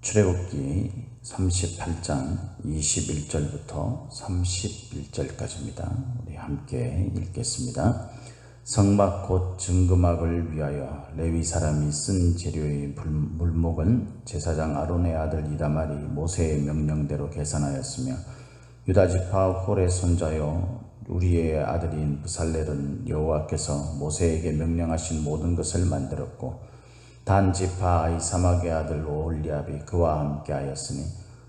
출애굽기 38장 21절부터 31절까지입니다. 우리 함께 읽겠습니다. 성막 곧 증거막을 위하여 레위 사람이 쓴 재료의 물목은 제사장 아론의 아들 이다말이 모세의 명령대로 계산하였으며 유다지파 홀의 손자요 우리의 아들인 브살렐은 여호와께서 모세에게 명령하신 모든 것을 만들었고 단 지파 아히사막의 아들 오홀리압이 그와 함께하였으니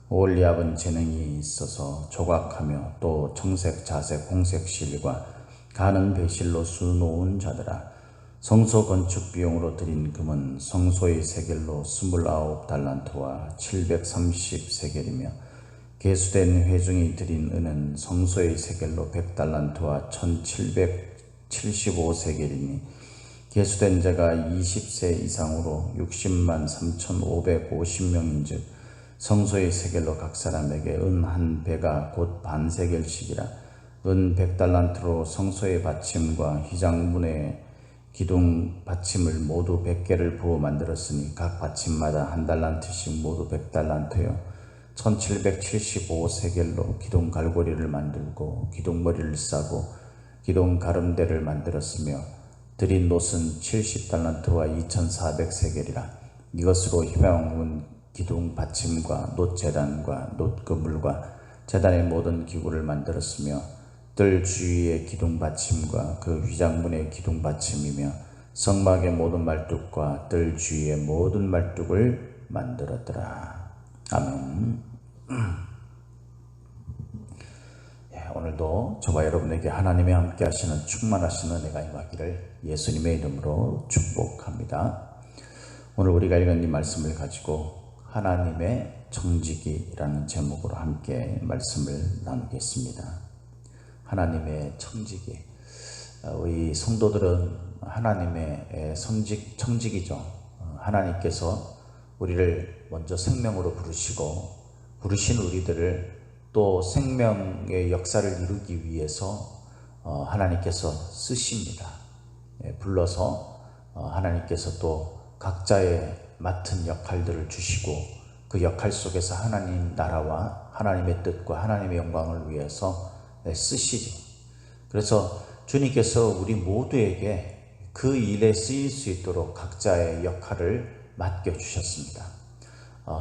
오홀리압은 재능이 있어서 조각하며 또 청색, 자색, 홍색 실과 가는 배실로 수놓은 자더라. 성소 건축 비용으로 드린 금은 성소의 세겔로 29달란트와 730세겔이며 계수된 회중이 드린 은은 성소의 세겔로 100달란트와 1775세겔이니 계수된 자가 20세 이상으로 60만 3,550명인 즉 성소의 세겔로 각 사람에게 은 한 배가 곧 반세겔씩이라. 은 100달란트로 성소의 받침과 휘장문의 기둥 받침을 모두 100개를 부어 만들었으니 각 받침마다 한 달란트씩 모두 100달란트요 1775세겔로 기둥 갈고리를 만들고 기둥머리를 싸고 기둥 가름대를 만들었으며 드린 놋은 70달란트와 2400세겔이라. 이것으로 희망문 기둥 받침과 놋 제단과 놋 그물과 제단의 모든 기구를 만들었으며 뜰 주위의 기둥 받침과 그 휘장문의 기둥 받침이며 성막의 모든 말뚝과 뜰 주위의 모든 말뚝을 만들었더라. 아멘. 오늘도 저와 여러분에게 하나님의 함께 하시는 충만하신 은혜가 임하기를 예수님의 이름으로 축복합니다. 오늘 우리가 읽은 이 말씀을 가지고 하나님의 청지기라는 제목으로 함께 말씀을 나누겠습니다. 하나님의 청지기. 우리 성도들은 하나님의 청지기죠. 하나님께서 우리를 먼저 생명으로 부르신 우리들을 또 생명의 역사를 이루기 위해서 하나님께서 쓰십니다. 불러서 하나님께서 또 각자의 맡은 역할들을 주시고 그 역할 속에서 하나님 나라와 하나님의 뜻과 하나님의 영광을 위해서 쓰시죠. 그래서 주님께서 우리 모두에게 그 일에 쓰일 수 있도록 각자의 역할을 맡겨주셨습니다.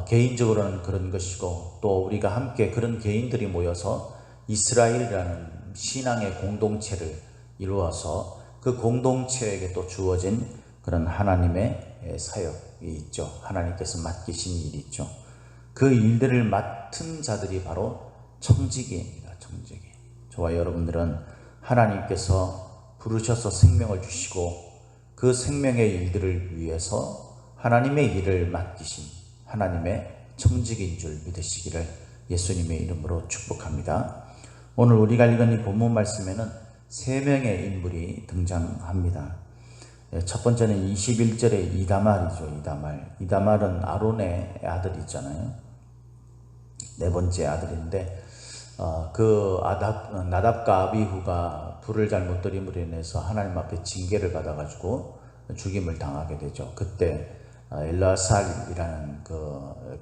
개인적으로는 그런 것이고 또 우리가 함께 그런 개인들이 모여서 이스라엘이라는 신앙의 공동체를 이루어서 그 공동체에게 또 주어진 그런 하나님의 사역이 있죠. 하나님께서 맡기신 일이 있죠. 그 일들을 맡은 자들이 바로 청지기입니다. 청지기. 저와 여러분들은 하나님께서 부르셔서 생명을 주시고 그 생명의 일들을 위해서 하나님의 일을 맡기신 하나님의 청지기인 줄 믿으시기를 예수님의 이름으로 축복합니다. 오늘 우리가 읽은 이 본문 말씀에는 세 명의 인물이 등장합니다. 첫 번째는 21절의 이다말이죠. 이다말은 아론의 아들이 있잖아요. 네 번째 아들인데 그 나답과 아비후가 불을 잘못 들임으로 인해서 하나님 앞에 징계를 받아가지고 죽임을 당하게 되죠. 그때 엘라살이라는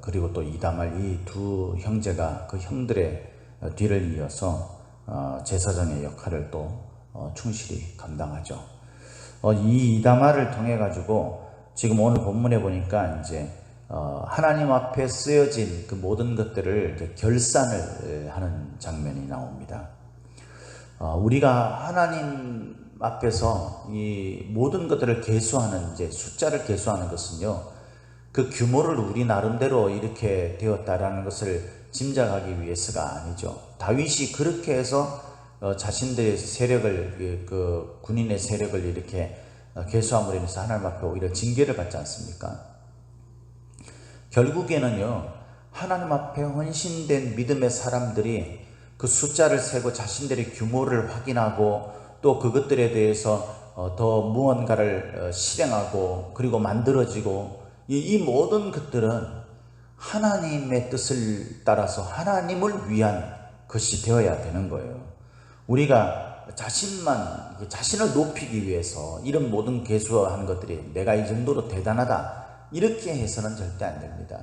그리고 또 이다말 이 두 형제가 그 형들의 뒤를 이어서 제사장의 역할을 또 충실히 감당하죠. 이 이다말을 통해 가지고 지금 오늘 본문에 보니까 이제 하나님 앞에 쓰여진 그 모든 것들을 이제 결산을 하는 장면이 나옵니다. 우리가 하나님 앞에서 이 모든 것들을 계수하는 이제 숫자를 계수하는 것은요, 그 규모를 우리 나름대로 이렇게 되었다라는 것을 짐작하기 위해서가 아니죠. 다윗이 그렇게 해서 자신들의 세력을 그 군인의 세력을 이렇게 계수함으로 인해서 하나님 앞에 오히려 징계를 받지 않습니까? 결국에는요, 하나님 앞에 헌신된 믿음의 사람들이 그 숫자를 세고 자신들의 규모를 확인하고 또 그것들에 대해서 더 무언가를 실행하고 그리고 만들어지고 이 모든 것들은 하나님의 뜻을 따라서 하나님을 위한 것이 되어야 되는 거예요. 우리가 자신을 높이기 위해서 이런 모든 계수하는 것들이 내가 이 정도로 대단하다 이렇게 해서는 절대 안 됩니다.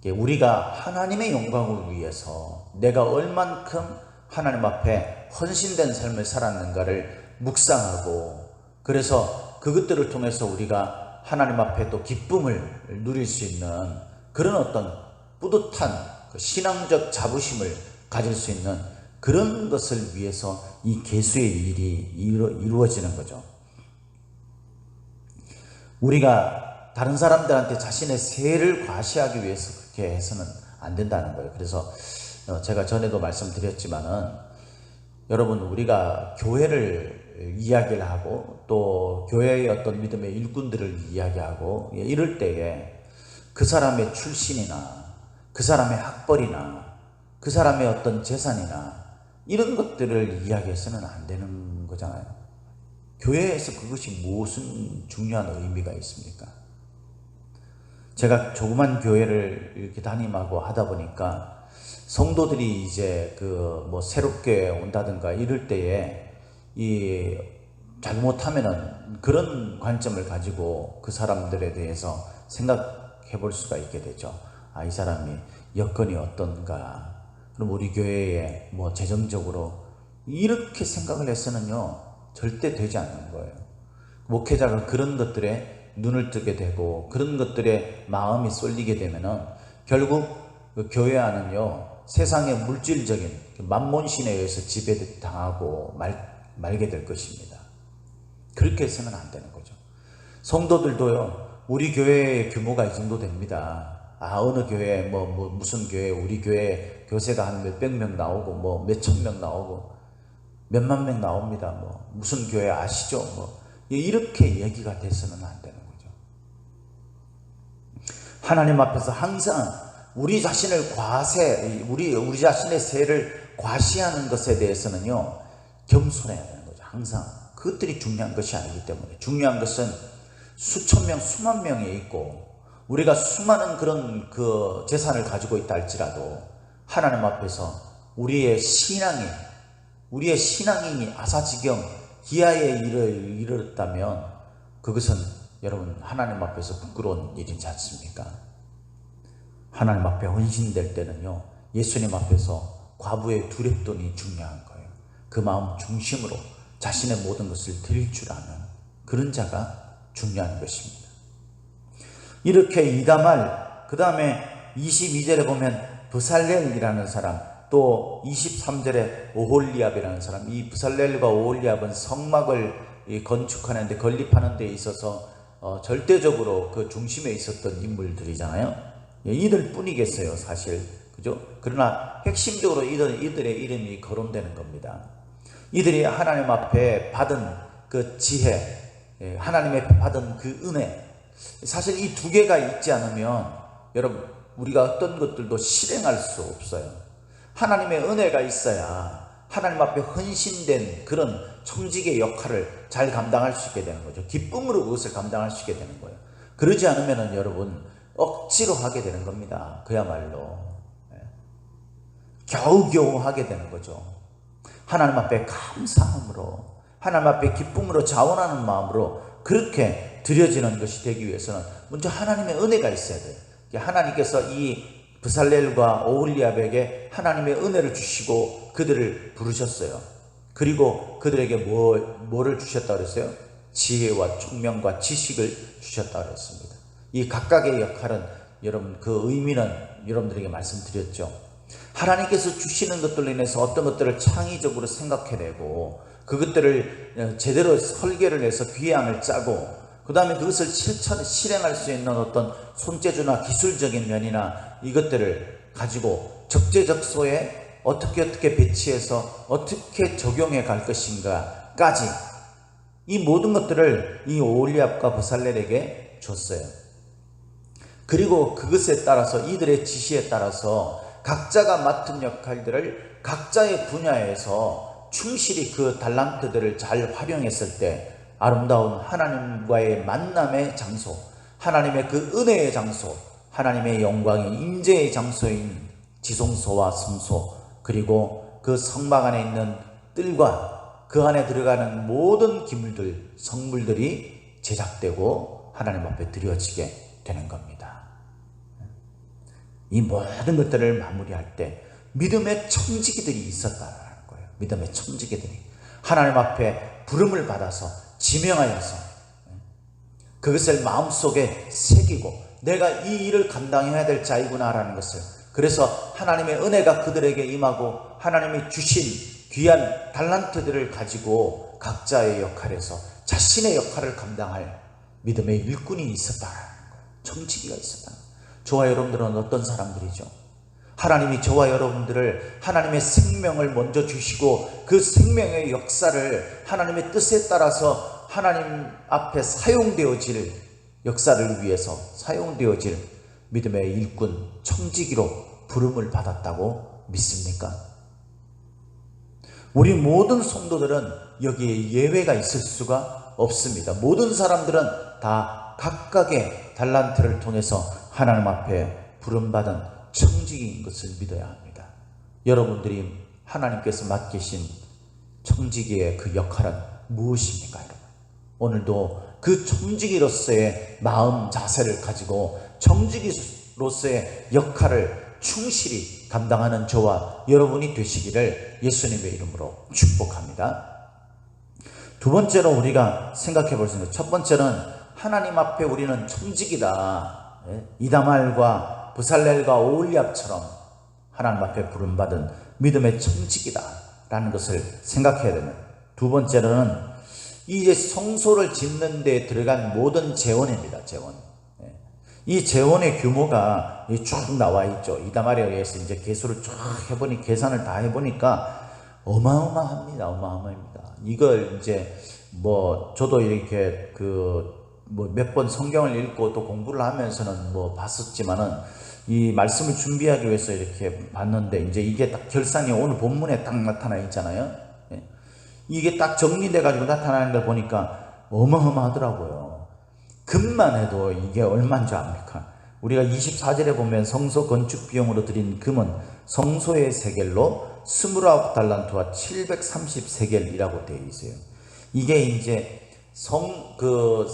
우리가 하나님의 영광을 위해서 내가 얼만큼 하나님 앞에 헌신된 삶을 살았는가를 묵상하고, 그래서 그것들을 통해서 우리가 하나님 앞에 또 기쁨을 누릴 수 있는 그런 어떤 뿌듯한 신앙적 자부심을 가질 수 있는 그런 것을 위해서 이 계수의 일이 이루어지는 거죠. 우리가 다른 사람들한테 자신의 세를 과시하기 위해서 그렇게 해서는 안 된다는 거예요. 그래서 제가 전에도 말씀드렸지만은, 여러분, 우리가 교회를 이야기를 하고 또 교회의 어떤 믿음의 일꾼들을 이야기하고 이럴 때에 그 사람의 출신이나 그 사람의 학벌이나 그 사람의 어떤 재산이나 이런 것들을 이야기해서는 안 되는 거잖아요. 교회에서 그것이 무슨 중요한 의미가 있습니까? 제가 조그만 교회를 이렇게 담임하고 하다 보니까 성도들이 이제 새롭게 온다든가 이럴 때에 잘못하면은 그런 관점을 가지고 그 사람들에 대해서 생각해 볼 수가 있게 되죠. 이 사람이 여건이 어떤가, 그럼 우리 교회에 재정적으로 이렇게 생각을 해서는요 절대 되지 않는 거예요. 목회자가 그런 것들에 눈을 뜨게 되고 그런 것들에 마음이 쏠리게 되면은 결국 그 교회 안은요 세상의 물질적인 만몬신에 의해서 지배당하고 말게 될 것입니다. 그렇게 해서는 안 되는 거죠. 성도들도요, 우리 교회의 규모가 이 정도 됩니다. 어느 교회, 무슨 교회, 우리 교회 교세가 한 몇백 명 나오고, 몇천 명 나오고, 몇만 명 나옵니다. 무슨 교회 아시죠? 이렇게 얘기가 돼서는 안 되는 거죠. 하나님 앞에서 항상 우리 자신을 우리 자신의 세를 과시하는 것에 대해서는요, 겸손해야 되는 거죠. 항상. 그것들이 중요한 것이 아니기 때문에. 중요한 것은 수천 명, 수만 명이 있고, 우리가 수많은 그런 재산을 가지고 있다 할지라도 하나님 앞에서 우리의 신앙이 아사지경 기아에 이르렀다면 그것은 여러분 하나님 앞에서 부끄러운 일이지 않습니까? 하나님 앞에 헌신될 때는요, 예수님 앞에서 과부의 두렵돈이 중요한 거예요. 그 마음 중심으로 자신의 모든 것을 드릴 줄 아는 그런 자가 중요한 것입니다. 이렇게 이다말, 그 다음에 22절에 보면 브살렐이라는 사람, 또 23절에 오홀리압이라는 사람. 이 브살렐과 오홀리압은 성막을 건축하는데, 건립하는 데 있어서 절대적으로 그 중심에 있었던 인물들이잖아요. 이들 뿐이겠어요, 사실. 그죠? 그러나 핵심적으로 이들의 이름이 거론되는 겁니다. 이들이 하나님 앞에 받은 그 지혜, 하나님의 받은 그 은혜, 사실 이 두 개가 있지 않으면 여러분 우리가 어떤 것들도 실행할 수 없어요. 하나님의 은혜가 있어야 하나님 앞에 헌신된 그런 청지기의 역할을 잘 감당할 수 있게 되는 거죠. 기쁨으로 그것을 감당할 수 있게 되는 거예요. 그러지 않으면 여러분 억지로 하게 되는 겁니다. 그야말로 겨우겨우 하게 되는 거죠. 하나님 앞에 감사함으로, 하나님 앞에 기쁨으로 자원하는 마음으로 그렇게 드려지는 것이 되기 위해서는 먼저 하나님의 은혜가 있어야 돼요. 하나님께서 이 브살렐과 오홀리압에게 하나님의 은혜를 주시고 그들을 부르셨어요. 그리고 그들에게 뭐를 주셨다고 그랬어요? 지혜와 총명과 지식을 주셨다고 그랬습니다. 이 각각의 역할은 여러분 그 의미는 여러분들에게 말씀드렸죠. 하나님께서 주시는 것들로 인해서 어떤 것들을 창의적으로 생각해내고 그것들을 제대로 설계를 해서 귀향을 짜고 그 다음에 그것을 실행할 수 있는 어떤 손재주나 기술적인 면이나 이것들을 가지고 적재적소에 어떻게 배치해서 어떻게 적용해 갈 것인가까지 이 모든 것들을 이 오홀리압과 브살렐에게 줬어요. 그리고 그것에 따라서 이들의 지시에 따라서 각자가 맡은 역할들을 각자의 분야에서 충실히 그 달란트들을 잘 활용했을 때 아름다운 하나님과의 만남의 장소, 하나님의 그 은혜의 장소, 하나님의 영광의 임재의 장소인 지성소와 성소, 그리고 그 성막 안에 있는 뜰과 그 안에 들어가는 모든 기물들, 성물들이 제작되고 하나님 앞에 드려지게 되는 겁니다. 이 모든 것들을 마무리할 때 믿음의 청지기들이 있었다는 거예요. 믿음의 청지기들이 하나님 앞에 부름을 받아서 지명하여서 그것을 마음속에 새기고 내가 이 일을 감당해야 될 자이구나라는 것을, 그래서 하나님의 은혜가 그들에게 임하고 하나님이 주신 귀한 달란트들을 가지고 각자의 역할에서 자신의 역할을 감당할 믿음의 일꾼이 있었다는 거예요. 청지기가 있었다는 거예요. 저와 여러분들은 어떤 사람들이죠? 하나님이 저와 여러분들을 하나님의 생명을 먼저 주시고 그 생명의 역사를 하나님의 뜻에 따라서 하나님 앞에 사용되어질 역사를 위해서 사용되어질 믿음의 일꾼, 청지기로 부름을 받았다고 믿습니까? 우리 모든 성도들은 여기에 예외가 있을 수가 없습니다. 모든 사람들은 다 각각의 달란트를 통해서 하나님 앞에 부름받은 청지기인 것을 믿어야 합니다. 여러분들이 하나님께서 맡기신 청지기의 그 역할은 무엇입니까, 여러분? 오늘도 그 청지기로서의 마음 자세를 가지고 청지기로서의 역할을 충실히 감당하는 저와 여러분이 되시기를 예수님의 이름으로 축복합니다. 두 번째로 우리가 생각해 볼 수 있는, 첫 번째는 하나님 앞에 우리는 청지기다. 이다말과 브살렐과 오홀리압처럼 하나님 앞에 부름받은 믿음의 청지기다라는 것을 생각해야 되는, 두 번째로는 이제 성소를 짓는 데 들어간 모든 재원입니다. 재원. 이 재원의 규모가 쭉 나와 있죠. 이다말에 의해서 이제 계산을 다 해보니까 어마어마합니다. 어마어마합니다. 이걸 이제 저도 이렇게 몇 번 성경을 읽고 또 공부를 하면서는 봤었지만은 이 말씀을 준비하기 위해서 이렇게 봤는데 이제 이게 딱 결산이 오늘 본문에 딱 나타나 있잖아요. 이게 딱 정리돼 가지고 나타나는 걸 보니까 어마어마하더라고요. 금만 해도 이게 얼마인 줄 압니까? 우리가 24절에 보면 성소 건축 비용으로 드린 금은 성소의 세겔로 29달란트와 730세겔이라고 되어 있어요. 이게 이제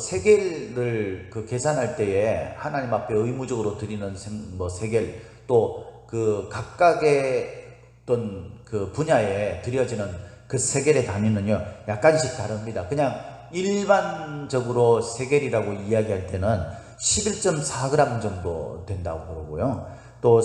세겔을 계산할 때에 하나님 앞에 의무적으로 드리는 세겔, 또 각각의 어떤 분야에 드려지는 그 세겔의 단위는요 약간씩 다릅니다. 그냥 일반적으로 세겔이라고 이야기할 때는 11.4g 정도 된다고 그러고요. 또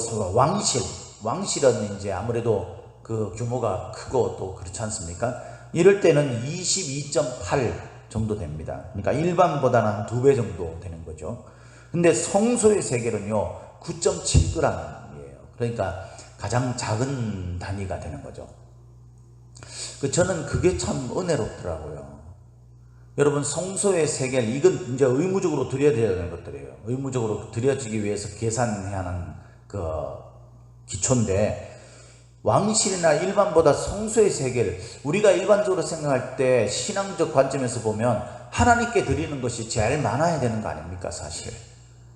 왕실은 이제 아무래도 그 규모가 크고 또 그렇지 않습니까? 이럴 때는 22.8 정도 됩니다. 그러니까 일반보다는 한 2배 정도 되는 거죠. 근데 성소의 세겔은요 9.7g이에요. 그러니까 가장 작은 단위가 되는 거죠. 저는 그게 참 은혜롭더라고요. 여러분, 성소의 세겔, 이건 이제 의무적으로 드려야 되는 것들이에요. 의무적으로 드려지기 위해서 계산해야 하는 기초인데, 왕실이나 일반보다 성소의 세겔, 우리가 일반적으로 생각할 때 신앙적 관점에서 보면 하나님께 드리는 것이 제일 많아야 되는 거 아닙니까, 사실.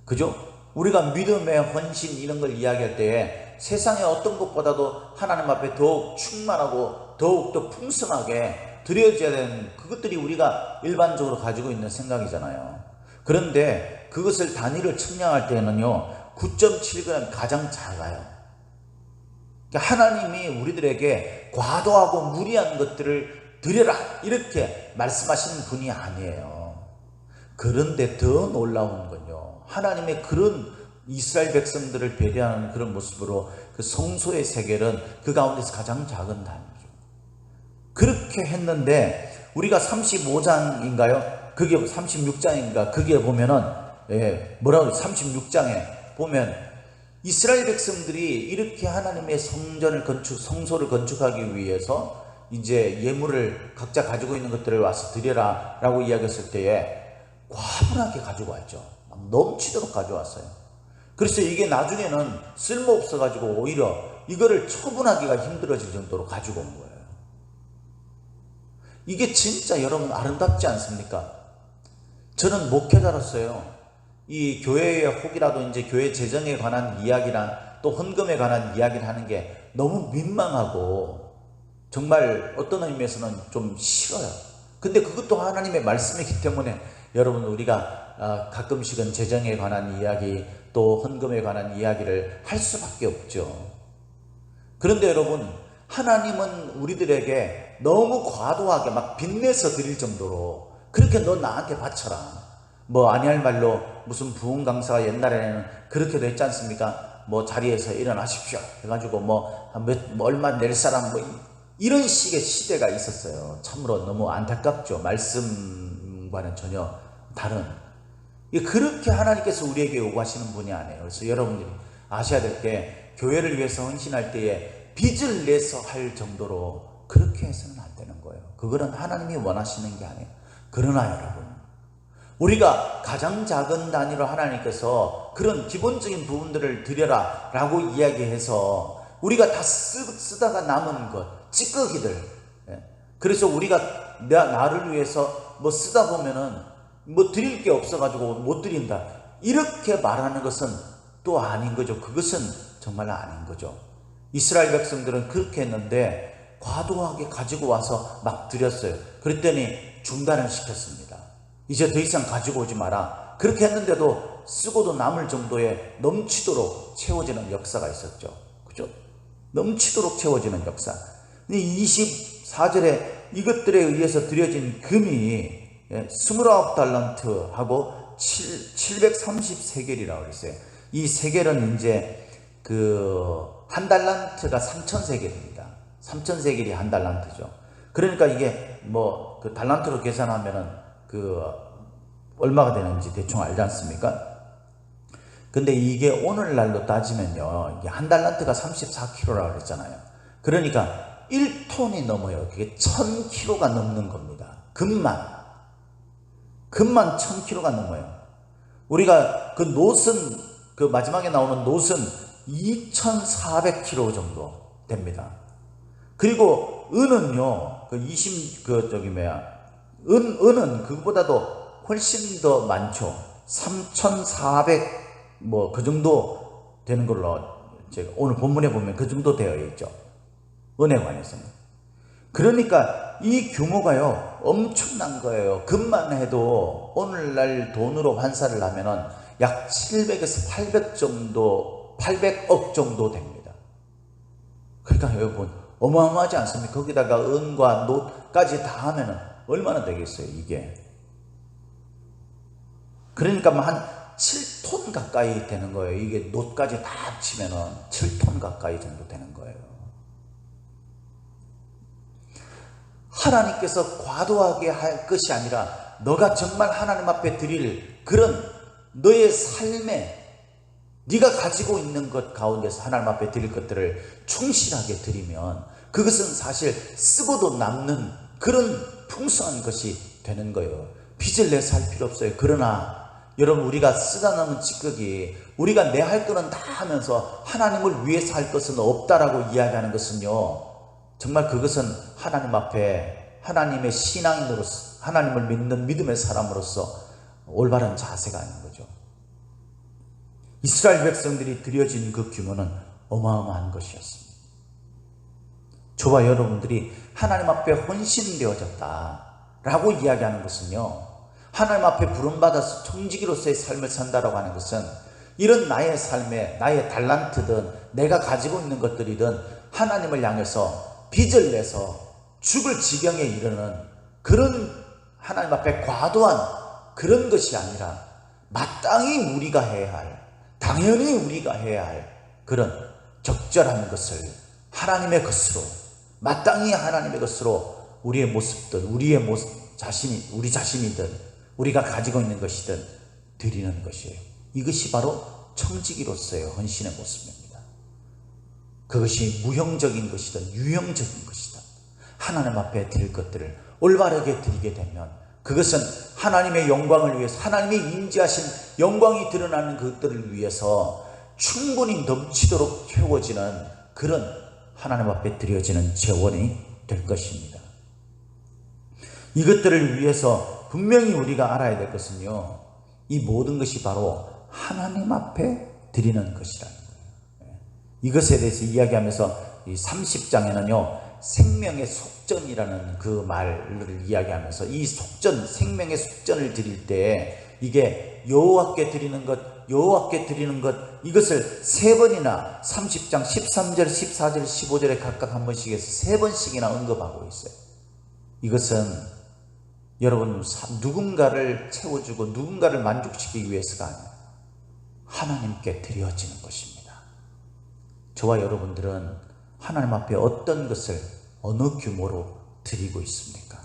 그죠? 우리가 믿음의 헌신 이런 걸 이야기할 때에 세상의 어떤 것보다도 하나님 앞에 더욱 충만하고 더욱더 풍성하게 드려져야 되는 그것들이 우리가 일반적으로 가지고 있는 생각이잖아요. 그런데 그것을 단위를 측량할 때는요 9.7g 가장 작아요. 그러니까 하나님이 우리들에게 과도하고 무리한 것들을 드려라 이렇게 말씀하시는 분이 아니에요. 그런데 더 놀라운 건요, 하나님의 그런 이스라엘 백성들을 배려하는 그런 모습으로 그 성소의 세겔은 그 가운데서 가장 작은 단위죠. 그렇게 했는데 우리가 35장인가요? 그게 36장인가? 그게 보면은 뭐라고 36장에 보면 이스라엘 백성들이 이렇게 하나님의 성소를 건축하기 위해서 이제 예물을 각자 가지고 있는 것들을 와서 드려라 라고 이야기했을 때에 과분하게 가지고 왔죠. 막 넘치도록 가져왔어요. 그래서 이게 나중에는 쓸모없어 가지고 오히려 이거를 처분하기가 힘들어질 정도로 가지고 온 거예요. 이게 진짜 여러분 아름답지 않습니까? 저는 목회자로서요, 이 교회의 혹이라도 이제 교회 재정에 관한 이야기나 또 헌금에 관한 이야기를 하는 게 너무 민망하고 정말 어떤 의미에서는 좀 싫어요. 근데 그것도 하나님의 말씀이기 때문에 여러분, 우리가 가끔씩은 재정에 관한 이야기 또 헌금에 관한 이야기를 할 수밖에 없죠. 그런데 여러분, 하나님은 우리들에게 너무 과도하게 막 빚내서 드릴 정도로 그렇게 너 나한테 바쳐라, 뭐 아니할 말로 무슨 부흥 강사가 옛날에는 그렇게도 했지 않습니까? 뭐 자리에서 일어나십시오 해가지고 뭐 얼마 낼 사람 뭐 이런 식의 시대가 있었어요. 참으로 너무 안타깝죠. 말씀과는 전혀 다른. 그렇게 하나님께서 우리에게 요구하시는 분이 아니에요. 그래서 여러분들이 아셔야 될 게, 교회를 위해서 헌신할 때에 빚을 내서 할 정도로 그렇게 해서는 안 되는 거예요. 그거는 하나님이 원하시는 게 아니에요. 그러나 여러분, 우리가 가장 작은 단위로 하나님께서 그런 기본적인 부분들을 드려라 라고 이야기해서 우리가 다 쓰다가 남은 것, 찌꺼기들, 그래서 우리가 나를 위해서 뭐 쓰다 보면은 뭐 드릴 게 없어가지고 못 드린다, 이렇게 말하는 것은 또 아닌 거죠. 그것은 정말 아닌 거죠. 이스라엘 백성들은 그렇게 했는데 과도하게 가지고 와서 막 드렸어요. 그랬더니 중단을 시켰습니다. 이제 더 이상 가지고 오지 마라. 그렇게 했는데도 쓰고도 남을 정도의 넘치도록 채워지는 역사가 있었죠. 그죠? 넘치도록 채워지는 역사. 24절에 이것들에 의해서 드려진 금이 29달란트하고 730세겔이라고 그랬어요. 이 세겔은 이제 한 달란트가 3000세겔입니다. 3000세겔이 한 달란트죠. 그러니까 이게 뭐 그 달란트로 계산하면은 얼마가 되는지 대충 알지 않습니까? 근데 이게 오늘날로 따지면요, 이게 한 달란트가 34kg라고 그랬잖아요. 그러니까 1톤이 넘어요. 그게 1000kg가 넘는 겁니다. 금만 1000kg가 넘어요. 우리가 그 노선, 그 마지막에 나오는 노선 2400kg 정도 됩니다. 그리고 은은요, 은은 그거보다도 훨씬 더 많죠. 3400, 뭐 그 정도 되는 걸로 제가 오늘 본문에 보면 그 정도 되어 있죠. 은에 관해서는. 그러니까 이 규모가요, 엄청난 거예요. 금만 해도 오늘날 돈으로 환산을 하면은 약 700에서 800억 정도 됩니다. 그러니까 여러분, 어마어마하지 않습니까? 거기다가 은과 놋까지 다 하면은 얼마나 되겠어요, 이게. 그러니까 뭐 한 7톤 가까이 되는 거예요. 이게 놋까지 다 합치면은 7톤 가까이 정도 되는 거예요. 하나님께서 과도하게 할 것이 아니라 너가 정말 하나님 앞에 드릴 그런 너의 삶에 네가 가지고 있는 것 가운데서 하나님 앞에 드릴 것들을 충실하게 드리면 그것은 사실 쓰고도 남는 그런 풍성한 것이 되는 거예요. 빚을 내서 할 필요 없어요. 그러나 여러분, 우리가 쓰다 남은 찌꺼기, 우리가 내 할 거는 다 하면서 하나님을 위해서 할 것은 없다라고 이야기하는 것은요, 정말 그것은 하나님 앞에 하나님의 신앙인으로서, 하나님을 믿는 믿음의 사람으로서 올바른 자세가 아닌 거죠. 이스라엘 백성들이 드려진 그 규모는 어마어마한 것이었습니다. 저와 여러분들이 하나님 앞에 헌신되어졌다라고 이야기하는 것은요, 하나님 앞에 부름받아서 청지기로서의 삶을 산다라고 하는 것은 이런 나의 삶에, 나의 달란트든 내가 가지고 있는 것들이든 하나님을 향해서 빚을 내서 죽을 지경에 이르는 그런 하나님 앞에 과도한 그런 것이 아니라 마땅히 우리가 해야 할, 당연히 우리가 해야 할 그런 적절한 것을 하나님의 것으로, 마땅히 하나님의 것으로 우리의 모습든 우리 자신이든 우리가 가지고 있는 것이든 드리는 것이에요. 이것이 바로 청지기로서의 헌신의 모습입니다. 그것이 무형적인 것이든 유형적인 것이든 하나님 앞에 드릴 것들을 올바르게 드리게 되면 그것은 하나님의 영광을 위해서, 하나님의 임재하신 영광이 드러나는 것들을 위해서 충분히 넘치도록 채워지는 그런 하나님 앞에 드려지는 재원이 될 것입니다. 이것들을 위해서 분명히 우리가 알아야 될 것은요, 이 모든 것이 바로 하나님 앞에 드리는 것이라는 거예요. 이것에 대해서 이야기하면서 이 30장에는요 생명의 속전이라는 그 말을 이야기하면서 이 속전, 생명의 속전을 드릴 때 이게 여호와께 드리는 것, 여호와께 드리는 것, 이것을 3번이나 30장 13절, 14절, 15절에 각각 한 번씩 해서 3번씩이나 언급하고 있어요. 이것은 여러분 누군가를 채워주고 누군가를 만족시키기 위해서가 아니라 하나님께 드려지는 것입니다. 저와 여러분들은 하나님 앞에 어떤 것을 어느 규모로 드리고 있습니까?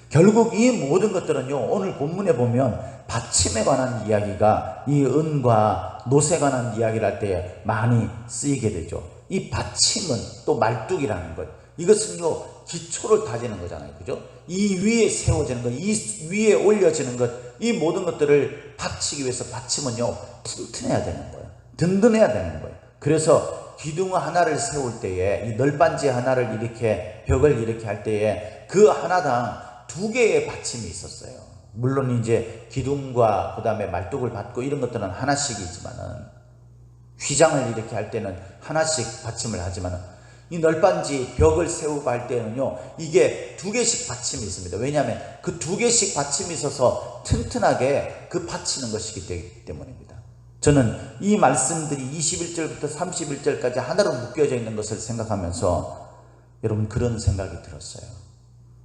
결국 이 모든 것들은요, 오늘 본문에 보면 받침에 관한 이야기가 이 은과 노새 관한 이야기를 할 때 많이 쓰이게 되죠. 이 받침은 또 말뚝이라는 것, 이것은요 기초를 다지는 거잖아요, 그죠? 이 위에 세워지는 것, 이 위에 올려지는 것, 이 모든 것들을 받치기 위해서 받침은요 튼튼해야 되는 거예요. 든든해야 되는 거예요. 그래서 기둥 하나를 세울 때에, 이 널빤지 하나를 이렇게 벽을 이렇게 할 때에 그 하나당 2개의 받침이 있었어요. 물론 이제 기둥과 그 다음에 말뚝을 받고 이런 것들은 하나씩이지만은, 휘장을 이렇게 할 때는 하나씩 받침을 하지만은, 이 널빤지 벽을 세우고 할 때는요 이게 2개씩 받침이 있습니다. 왜냐하면 그 2개씩 받침이 있어서 튼튼하게 그 받치는 것이기 때문입니다. 저는 이 말씀들이 21절부터 31절까지 하나로 묶여져 있는 것을 생각하면서 여러분 그런 생각이 들었어요.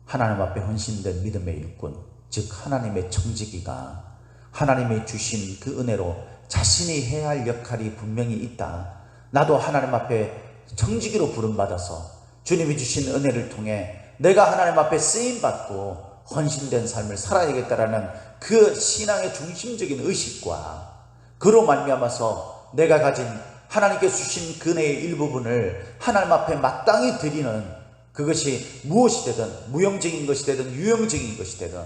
하나님 앞에 헌신된 믿음의 일꾼, 즉 하나님의 청지기가 하나님이 주신 그 은혜로 자신이 해야 할 역할이 분명히 있다. 나도 하나님 앞에 청지기로 부름받아서 주님이 주신 은혜를 통해 내가 하나님 앞에 쓰임받고 헌신된 삶을 살아야겠다라는 그 신앙의 중심적인 의식과, 그로 말미암아서 내가 가진 하나님께 주신 근혜의 일부분을 하나님 앞에 마땅히 드리는, 그것이 무엇이 되든, 무용적인 것이 되든 유용적인 것이 되든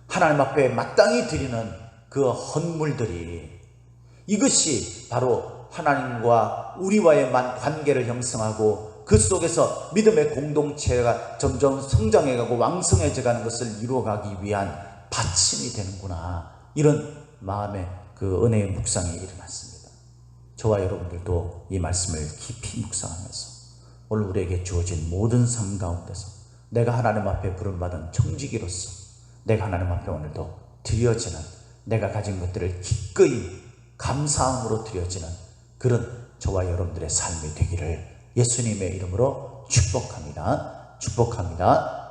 하나님 앞에 마땅히 드리는 그 헌물들이, 이것이 바로 하나님과 우리와의 관계를 형성하고 그 속에서 믿음의 공동체가 점점 성장해가고 왕성해져가는 것을 이루어가기 위한 받침이 되는구나, 이런 마음의 그 은혜의 묵상이 일어났습니다. 저와 여러분들도 이 말씀을 깊이 묵상하면서 오늘 우리에게 주어진 모든 삶 가운데서 내가 하나님 앞에 부름받은 청지기로서 내가 하나님 앞에 오늘도 드려지는, 내가 가진 것들을 기꺼이 감사함으로 드려지는 그런 저와 여러분들의 삶이 되기를 예수님의 이름으로 축복합니다. 축복합니다.